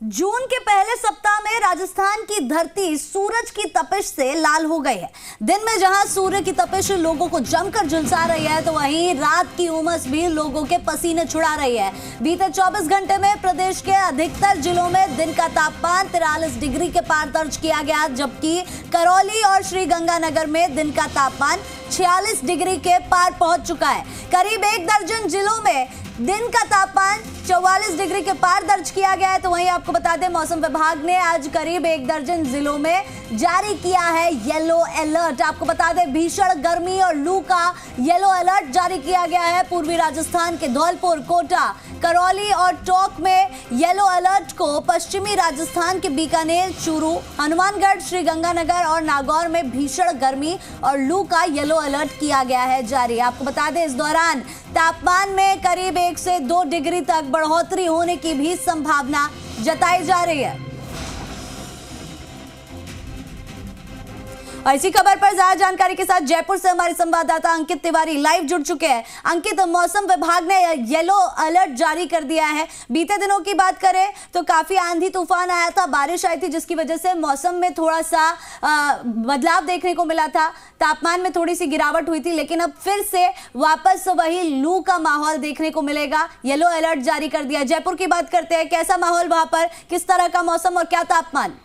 जून के पहले सप्ताह में राजस्थान की धरती सूरज की तपिश से लाल हो गई है। दिन में जहां सूर्य की तपिश लोगों को जमकर झुलसा रही है, तो वहीं रात की उमस भी लोगों के पसीने छुड़ा रही है। बीते 24 घंटे में प्रदेश के अधिकतर जिलों में दिन का तापमान 43 डिग्री के पार दर्ज किया गया, जबकि करौली और श्रीगंगानगर में दिन का तापमान 46 डिग्री के पार पहुंच चुका है। करीब 1 दर्जन जिलों में दिन का तापमान 44 डिग्री के पार दर्ज किया गया है। तो वहीं आपको बता दें, मौसम विभाग ने आज करीब 1 दर्जन जिलों में जारी किया है येलो अलर्ट। आपको बता दें, भीषण गर्मी और लू का येलो अलर्ट जारी किया गया है। पूर्वी राजस्थान के धौलपुर, कोटा, करौली और टोंक में येलो अलर्ट को पश्चिमी राजस्थान के बीकानेर, चूरू, हनुमानगढ़, श्रीगंगानगर और नागौर में भीषण गर्मी और लू का येलो अलर्ट किया गया है जारी। आपको बता दें, इस दौरान तापमान में करीब 1 से 2 डिग्री तक बढ़ोतरी होने की भी संभावना जताई जा रही है। और इसी खबर पर ज्यादा जानकारी के साथ जयपुर से हमारे संवाददाता अंकित तिवारी लाइव जुड़ चुके हैं। अंकित, मौसम विभाग ने येलो अलर्ट जारी कर दिया है। बीते दिनों की बात करें तो काफी आंधी तूफान आया था, बारिश आई थी, जिसकी वजह से मौसम में थोड़ा सा बदलाव देखने को मिला था, तापमान में थोड़ी सी गिरावट हुई थी, लेकिन अब फिर से वापस वही लू का माहौल देखने को मिलेगा। येलो अलर्ट जारी कर दिया। जयपुर की बात करते हैं, कैसा माहौल वहां पर, किस तरह का मौसम और क्या तापमान?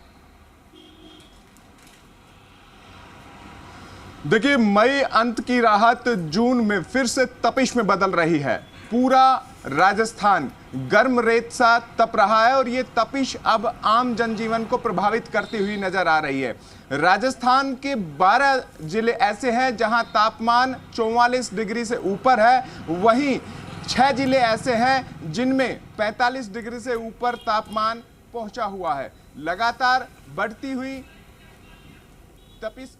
देखिए, मई अंत की राहत जून में फिर से तपिश में बदल रही है। पूरा राजस्थान गर्म रेत सा तप रहा है और ये तपिश अब आम जनजीवन को प्रभावित करती हुई नजर आ रही है। राजस्थान के 12 जिले ऐसे हैं जहां तापमान 44 डिग्री से ऊपर है, वहीं 6 जिले ऐसे हैं जिनमें 45 डिग्री से ऊपर तापमान पहुंचा हुआ है। लगातार बढ़ती हुई तपिश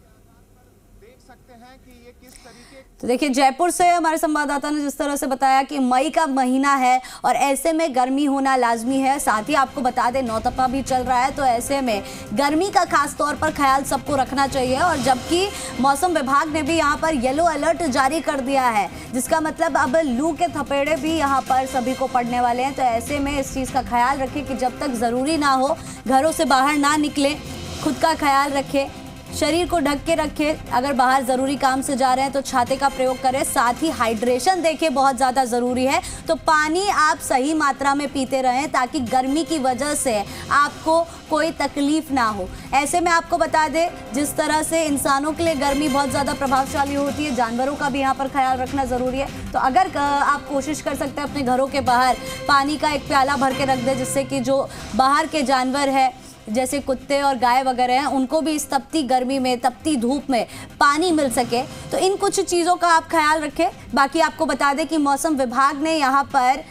सकते हैं कि ये किस तरीके। तो देखिए, जयपुर से हमारे संवाददाता ने जिस तरह से बताया कि मई का महीना है और ऐसे में गर्मी होना लाजमी है। साथ ही आपको बता दें, नौतपा भी चल रहा है, तो ऐसे में गर्मी का खास तौर पर ख्याल सबको रखना चाहिए। और जबकि मौसम विभाग ने भी यहाँ पर येलो अलर्ट जारी कर दिया है, जिसका मतलब अब लू के थपेड़े भी यहाँ पर सभी को पड़ने वाले हैं। तो ऐसे में इस चीज़ का ख्याल रखें कि जब तक ज़रूरी ना हो घरों से बाहर ना निकलें, खुद का ख्याल रखें, शरीर को ढक के रखें। अगर बाहर ज़रूरी काम से जा रहे हैं तो छाते का प्रयोग करें। साथ ही हाइड्रेशन देखें, बहुत ज़्यादा ज़रूरी है। तो पानी आप सही मात्रा में पीते रहें ताकि गर्मी की वजह से आपको कोई तकलीफ ना हो। ऐसे में आपको बता दें, जिस तरह से इंसानों के लिए गर्मी बहुत ज़्यादा प्रभावशाली होती है, जानवरों का भी यहाँ पर ख्याल रखना ज़रूरी है। तो अगर आप कोशिश कर सकते हैं अपने घरों के बाहर पानी का एक प्याला भर के रख दें, जिससे कि जो बाहर के जानवर है जैसे कुत्ते और गाय वगैरह हैं, उनको भी इस तपती गर्मी में, तपती धूप में पानी मिल सके। तो इन कुछ चीज़ों का आप ख्याल रखें। बाकी आपको बता दें कि मौसम विभाग ने यहाँ पर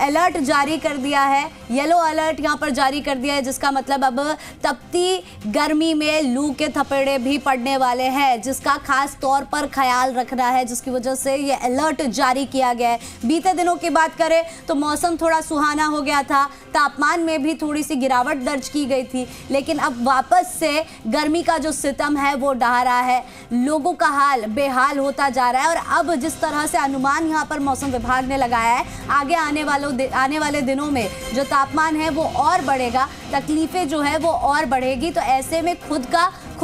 अलर्ट जारी कर दिया है, येलो अलर्ट यहाँ पर जारी कर दिया है, जिसका मतलब अब तपती गर्मी में लू के थपेड़े भी पड़ने वाले हैं, जिसका खास तौर पर ख्याल रखना है, जिसकी वजह से ये अलर्ट जारी किया गया है। बीते दिनों की बात करें तो मौसम थोड़ा सुहाना हो गया था, तापमान में भी थोड़ी सी गिरावट दर्ज की गई थी, लेकिन अब वापस से गर्मी का जो सितम है वो ढह रहा है। लोगों का हाल बेहाल होता जा रहा है। और अब जिस तरह से अनुमान यहाँ पर मौसम विभाग ने लगाया है, आगे आने वाले दिनों में जो तापमान है वो और बढ़ेगा, तकलीफें जो है वो और बढ़ेगी। तो ऐसे में खुद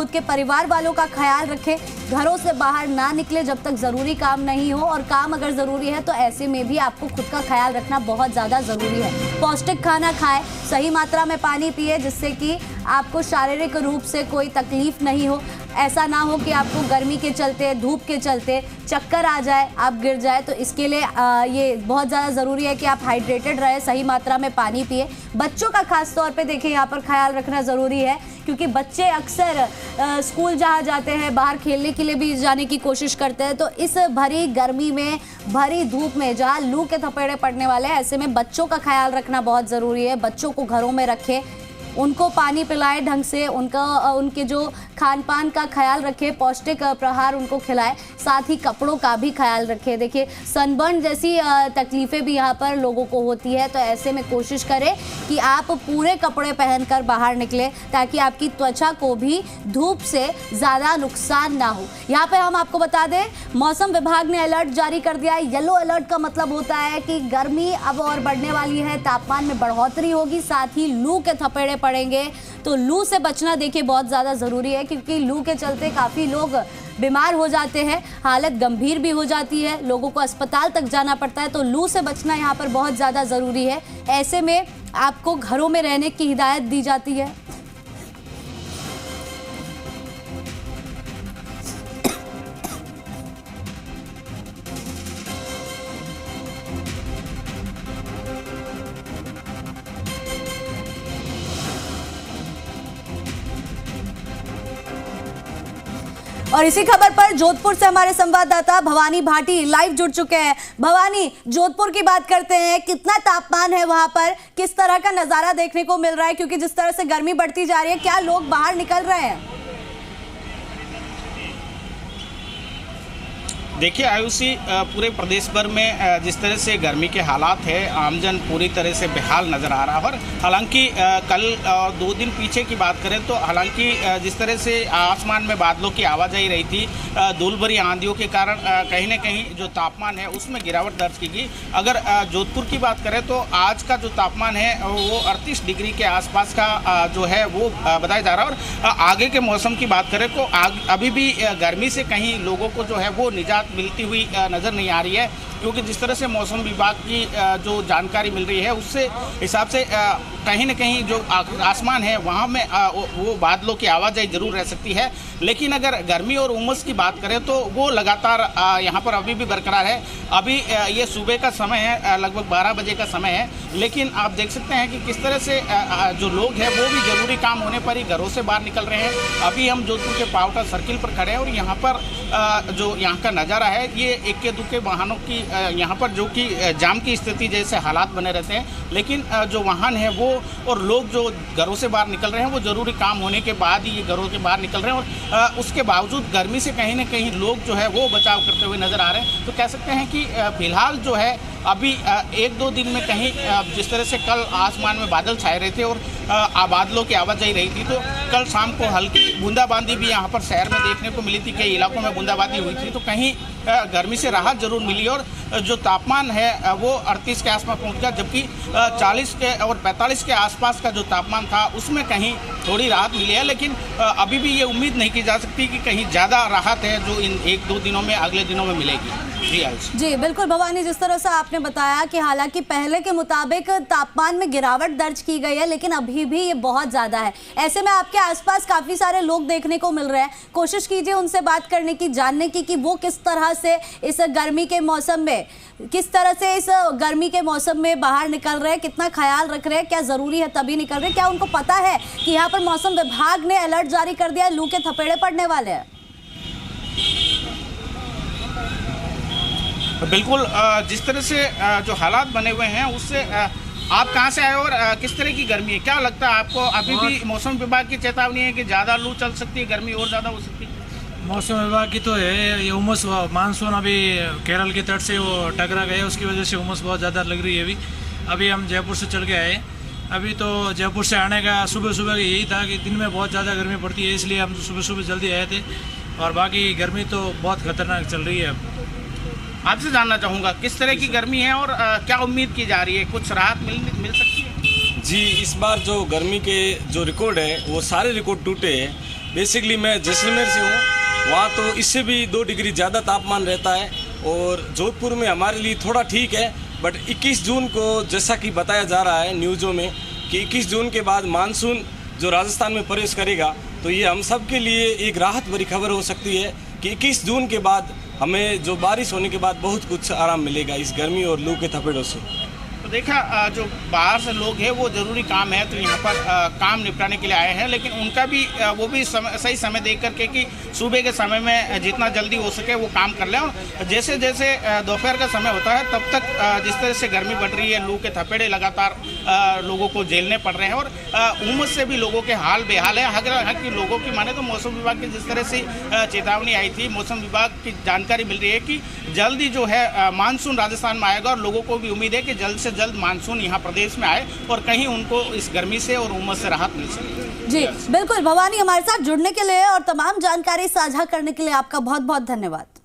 के परिवार वालों का ख्याल रखें, घरों से बाहर ना निकले जब तक ज़रूरी काम नहीं हो, और काम अगर ज़रूरी है तो ऐसे में भी आपको खुद का ख्याल रखना बहुत ज़्यादा ज़रूरी है। पौष्टिक खाना खाएं, सही मात्रा में पानी पिए, जिससे कि आपको शारीरिक रूप से कोई तकलीफ नहीं हो। ऐसा ना हो कि आपको गर्मी के चलते, धूप के चलते चक्कर आ जाए, आप गिर जाए। तो इसके लिए ये बहुत ज़्यादा ज़रूरी है कि आप हाइड्रेटेड रहे, सही मात्रा में पानी पिए। बच्चों का खास तौर पे देखिए यहाँ पर ख्याल रखना ज़रूरी है, क्योंकि बच्चे अक्सर स्कूल जहाँ जाते हैं, बाहर खेलने के लिए भी जाने की कोशिश करते हैं। तो इस भरी गर्मी में, भरी धूप में जहाँ लू के थपेड़े पड़ने वाले हैं, ऐसे में बच्चों का ख्याल रखना बहुत ज़रूरी है। बच्चों को घरों में रखें, उनको पानी पिलाए ढंग से, उनके जो खान पान का ख्याल रखें, पौष्टिक प्रहार उनको खिलाएं, साथ ही कपड़ों का भी ख्याल रखें। देखिए सनबर्न जैसी तकलीफ़ें भी यहाँ पर लोगों को होती है, तो ऐसे में कोशिश करें कि आप पूरे कपड़े पहनकर बाहर निकलें ताकि आपकी त्वचा को भी धूप से ज़्यादा नुकसान ना हो। यहाँ पे हम आपको बता दें मौसम विभाग ने अलर्ट जारी कर दिया है। येलो अलर्ट का मतलब होता है कि गर्मी अब और बढ़ने वाली है, तापमान में बढ़ोतरी होगी, साथ ही लू के थपेड़े पड़ेंगे। तो लू से बचना देखिए बहुत ज़्यादा ज़रूरी है, क्योंकि लू के चलते काफ़ी लोग बीमार हो जाते हैं, हालत गंभीर भी हो जाती है, लोगों को अस्पताल तक जाना पड़ता है। तो लू से बचना यहाँ पर बहुत ज़्यादा ज़रूरी है। ऐसे में आपको घरों में रहने की हिदायत दी जाती है। और इसी खबर पर जोधपुर से हमारे संवाददाता भवानी भाटी लाइव जुड़ चुके हैं। भवानी, जोधपुर की बात करते हैं, कितना तापमान है वहां पर, किस तरह का नजारा देखने को मिल रहा है, क्योंकि जिस तरह से गर्मी बढ़ती जा रही है, क्या लोग बाहर निकल रहे हैं? देखिए आयुषी, पूरे प्रदेश भर में जिस तरह से गर्मी के हालात है, आमजन पूरी तरह से बेहाल नज़र आ रहा है। और हालांकि कल 2 दिन पीछे की बात करें तो हालांकि जिस तरह से आसमान में बादलों की आवाजाही रही थी, धूल भरी आंधियों के कारण कहीं न कहीं जो तापमान है उसमें गिरावट दर्ज की गई। अगर जोधपुर की बात करें तो आज का जो तापमान है वो 38 डिग्री के आसपास का जो है वो बताया जा रहा है। और आगे के मौसम की बात करें तो अभी भी गर्मी से कहीं लोगों को जो है वो निजात मिलती हुई नज़र नहीं आ रही है, क्योंकि जिस तरह से मौसम विभाग की जो जानकारी मिल रही है उससे हिसाब से कहीं न कहीं जो आसमान है वहाँ में वो बादलों की आवाजाही जरूर रह सकती है। लेकिन अगर गर्मी और उमस की बात करें तो वो लगातार यहाँ पर अभी भी बरकरार है। अभी ये सुबह का समय है, लगभग 12 बजे का समय है, लेकिन आप देख सकते हैं कि किस तरह से जो लोग हैं वो भी ज़रूरी काम होने पर ही घरों से बाहर निकल रहे हैं। अभी हम जोधपुर के पावटा सर्किल पर खड़े हैं और यहाँ पर जो यहाँ का नज़ारा है ये इक्के दुक्के वाहनों की यहाँ पर जो कि जाम की स्थिति जैसे हालात बने रहते हैं, लेकिन जो वाहन है वो और लोग जो घरों से बाहर निकल रहे हैं वो ज़रूरी काम होने के बाद ही ये घरों के बाहर निकल रहे हैं। और उसके बावजूद गर्मी से कहीं ना कहीं लोग जो है वो बचाव करते हुए नज़र आ रहे हैं। तो कह सकते हैं कि फिलहाल जो है अभी 1-2 दिन में कहीं जिस तरह से कल आसमान में बादल छाए रहे थे और बादलों की आवाजाही रही थी, तो कल शाम को हल्की बूंदाबांदी भी यहाँ पर शहर में देखने को मिली थी, कई इलाकों में बूंदाबांदी हुई थी। तो कहीं गर्मी से राहत जरूर मिली और जो तापमान है वो 38 के आसपास पहुँच गया, जबकि 40 के और 45 के आसपास का जो तापमान था उसमें कहीं थोड़ी राहत मिली है। लेकिन अभी भी ये उम्मीद नहीं की जा सकती कि कहीं ज़्यादा राहत है जो इन 1-2 दिनों में अगले दिनों में मिलेगी। जी बिल्कुल भवानी, जिस तरह से आपने बताया कि हालांकि पहले के मुताबिक तापमान में गिरावट दर्ज की गई है, लेकिन अभी भी ये बहुत ज़्यादा है। ऐसे में आपके आसपास काफ़ी सारे लोग देखने को मिल रहे हैं, कोशिश कीजिए उनसे बात करने की, जानने की कि वो किस तरह से इस गर्मी के मौसम में बाहर निकल रहे हैं, कितना ख्याल रख रहे हैं, क्या ज़रूरी है तभी निकल रहे हैं, क्या उनको पता है कि यहाँ पर मौसम विभाग ने अलर्ट जारी कर दिया है, लू के थपेड़े पड़ने वाले हैं। बिल्कुल, जिस तरह से जो हालात बने हुए हैं उससे आप कहां से आए और किस तरह की गर्मी है, क्या लगता है आपको? अभी भी मौसम विभाग की चेतावनी है कि ज़्यादा लू चल सकती है, गर्मी और ज़्यादा हो सकती है? मौसम विभाग की तो है, ये उमस मानसून अभी केरल के तट से वो टकरा गए, उसकी वजह से उमस बहुत ज़्यादा लग रही है। अभी हम जयपुर से चल के आए, अभी तो जयपुर से आने का सुबह सुबह यही था कि दिन में बहुत ज़्यादा गर्मी पड़ती है, इसलिए हम सुबह सुबह जल्दी आए थे। और बाकी गर्मी तो बहुत खतरनाक चल रही है। आपसे जानना चाहूँगा किस तरह की गर्मी है और क्या उम्मीद की जा रही है, कुछ राहत मिल सकती है? जी, इस बार जो गर्मी के जो रिकॉर्ड है वो सारे रिकॉर्ड टूटे हैं। बेसिकली मैं जैसलमेर से हूँ, वहाँ तो इससे भी 2 डिग्री ज़्यादा तापमान रहता है और जोधपुर में हमारे लिए थोड़ा ठीक है। बट 21 जून को जैसा कि बताया जा रहा है न्यूज़ों में कि 21 जून के बाद मानसून जो राजस्थान में प्रवेश करेगा, तो ये हम सब के लिए एक राहत भरी खबर हो सकती है कि 21 जून के बाद हमें जो बारिश होने के बाद बहुत कुछ आराम मिलेगा इस गर्मी और लू के थपेड़ों से। तो देखा जो बाहर से लोग हैं वो ज़रूरी काम है तो यहाँ पर काम निपटाने के लिए आए हैं, लेकिन उनका भी वो भी सही समय देख करके कि सुबह के समय में जितना जल्दी हो सके वो काम कर लें। और जैसे जैसे दोपहर का समय होता है तब तक जिस तरह से गर्मी बढ़ रही है, लू के थपेड़े लगातार लोगों को झेलने पड़ रहे हैं और उमस से भी लोगों के हाल बेहाल है। अगर कि लोगों की माने तो मौसम विभाग की जिस तरह से चेतावनी आई थी, मौसम विभाग की जानकारी मिल रही है कि जल्दी जो है मानसून राजस्थान में आएगा और लोगों को भी उम्मीद है कि जल्द से जल्द मानसून यहाँ प्रदेश में आए और कहीं उनको इस गर्मी से और उमस से राहत मिल सके। जी बिल्कुल भवानी, हमारे साथ जुड़ने के लिए और तमाम जानकारी साझा करने के लिए आपका बहुत बहुत धन्यवाद।